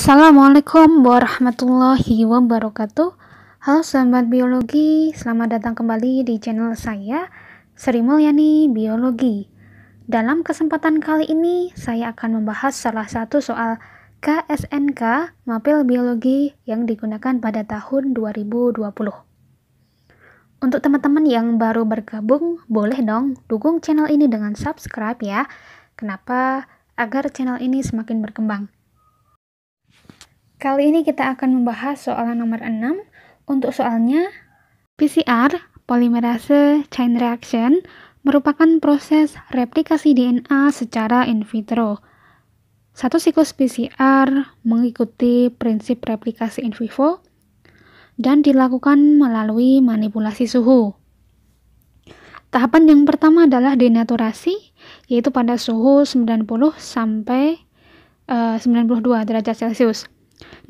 Assalamualaikum warahmatullahi wabarakatuh. Halo sahabat biologi, selamat datang kembali di channel saya, Sri Mulyani Biologi. Dalam kesempatan kali ini, saya akan membahas salah satu soal KSNK Mapil Biologi yang digunakan pada tahun 2020. Untuk teman-teman yang baru bergabung, boleh dong dukung channel ini dengan subscribe ya. Kenapa? Agar channel ini semakin berkembang. Kali ini kita akan membahas soal nomor 6. Untuk soalnya, PCR, polymerase chain reaction, merupakan proses replikasi DNA secara in vitro. Satu siklus PCR mengikuti prinsip replikasi in vivo dan dilakukan melalui manipulasi suhu. Tahapan yang pertama adalah denaturasi, yaitu pada suhu 90 sampai 92 derajat Celcius.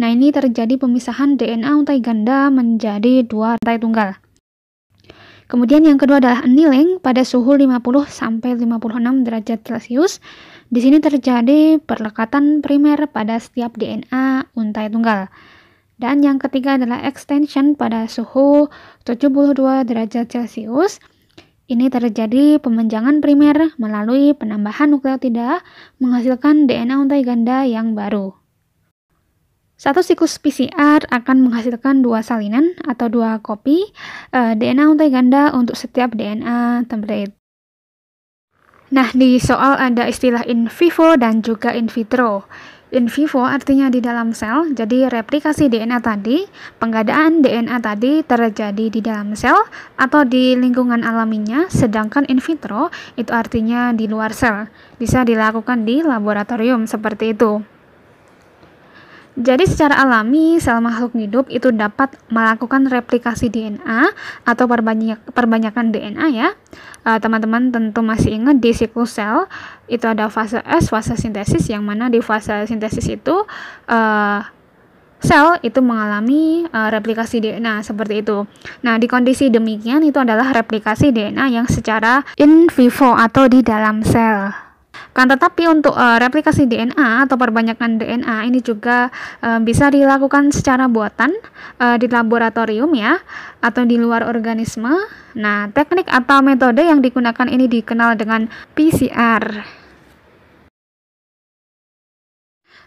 Nah, ini terjadi pemisahan DNA untai ganda menjadi dua rantai tunggal. Kemudian yang kedua adalah annealing pada suhu 50 sampai 56 derajat Celcius. Di sini terjadi perlekatan primer pada setiap DNA untai tunggal. Dan yang ketiga adalah extension pada suhu 72 derajat Celcius. Ini terjadi pemanjangan primer melalui penambahan nukleotida menghasilkan DNA untai ganda yang baru. Satu siklus PCR akan menghasilkan dua salinan atau dua kopi DNA untai ganda untuk setiap DNA template. Nah, di soal ada istilah in vivo dan juga in vitro. In vivo artinya di dalam sel, jadi replikasi DNA tadi, penggadaan DNA tadi terjadi di dalam sel atau di lingkungan alaminya, sedangkan in vitro itu artinya di luar sel, bisa dilakukan di laboratorium seperti itu. Jadi secara alami, sel makhluk hidup itu dapat melakukan replikasi DNA atau perbanyakan DNA ya. Teman-teman tentu masih ingat di siklus sel itu ada fase S, fase sintesis, yang mana di fase sintesis itu sel itu mengalami replikasi DNA seperti itu. Nah, di kondisi demikian itu adalah replikasi DNA yang secara in vivo atau di dalam sel. Kan tetapi untuk replikasi DNA atau perbanyakan DNA ini juga bisa dilakukan secara buatan di laboratorium ya, atau di luar organisme. Nah, teknik atau metode yang digunakan ini dikenal dengan PCR.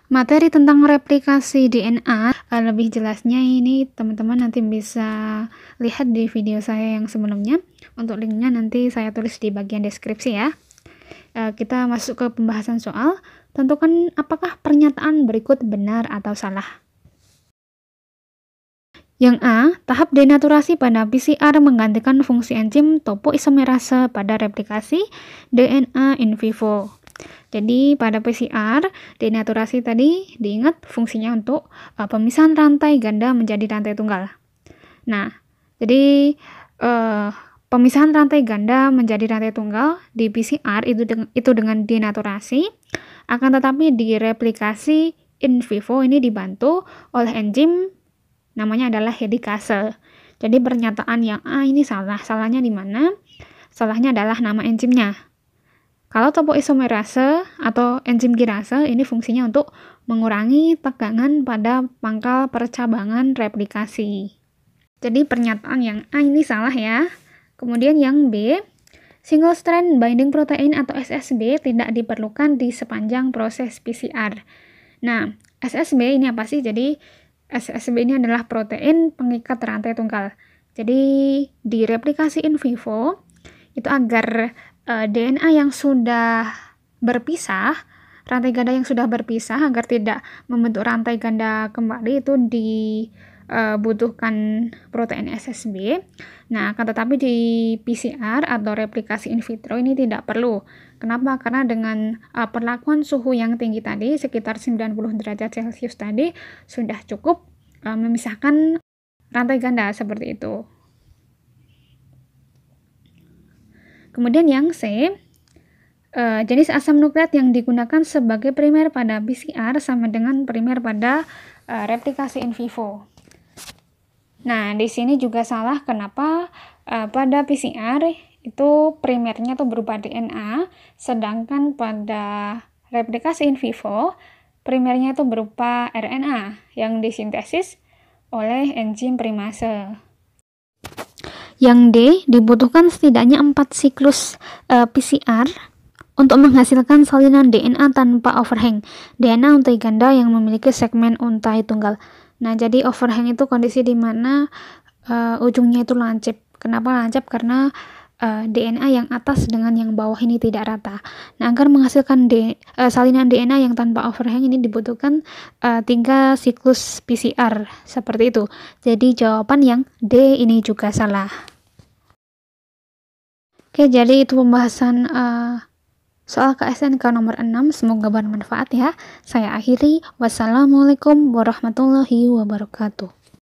Materi tentang replikasi DNA lebih jelasnya ini teman-teman nanti bisa lihat di video saya yang sebelumnya. Untuk linknya nanti saya tulis di bagian deskripsi ya. Kita masuk ke pembahasan soal. Tentukan apakah pernyataan berikut benar atau salah. Yang A, tahap denaturasi pada PCR menggantikan fungsi enzim topoisomerase pada replikasi DNA in vivo. Jadi pada PCR, denaturasi tadi diingat fungsinya untuk pemisahan rantai ganda menjadi rantai tunggal. Nah, jadi pemisahan rantai ganda menjadi rantai tunggal di PCR itu dengan denaturasi, akan tetapi di replikasi in vivo ini dibantu oleh enzim namanya adalah helikase. Jadi pernyataan yang A ini salah. Salahnya di mana? Salahnya adalah nama enzimnya. Kalau topoisomerase atau enzim kirase ini fungsinya untuk mengurangi tegangan pada pangkal percabangan replikasi. Jadi pernyataan yang A ini salah ya. Kemudian yang B, single strand binding protein atau SSB tidak diperlukan di sepanjang proses PCR. Nah, SSB ini apa sih? Jadi SSB ini adalah protein pengikat rantai tunggal. Jadi di replikasi in vivo itu agar DNA yang sudah berpisah, rantai ganda yang sudah berpisah agar tidak membentuk rantai ganda kembali itu dibutuhkan protein SSB. Nah, akan tetapi di PCR atau replikasi in vitro ini tidak perlu. Kenapa? Karena dengan perlakuan suhu yang tinggi tadi, sekitar 90 derajat Celcius tadi, sudah cukup memisahkan rantai ganda seperti itu. Kemudian yang C, jenis asam nukleat yang digunakan sebagai primer pada PCR sama dengan primer pada replikasi in vivo. Nah, di sini juga salah. Kenapa? Pada PCR itu primernya tuh berupa DNA, sedangkan pada replikasi in vivo primernya itu berupa RNA yang disintesis oleh enzim primase. Yang D, dibutuhkan setidaknya 4 siklus PCR untuk menghasilkan salinan DNA tanpa overhang. DNA untai ganda yang memiliki segmen untai tunggal. Nah, jadi overhang itu kondisi di mana ujungnya itu lancip. Kenapa lancip? Karena DNA yang atas dengan yang bawah ini tidak rata. Nah, agar menghasilkan salinan DNA yang tanpa overhang ini dibutuhkan 3 siklus PCR seperti itu. Jadi jawaban yang D ini juga salah. Oke, jadi itu pembahasan soal KSNK nomor 6. Semoga bermanfaat ya. Saya akhiri. Wassalamualaikum warahmatullahi wabarakatuh.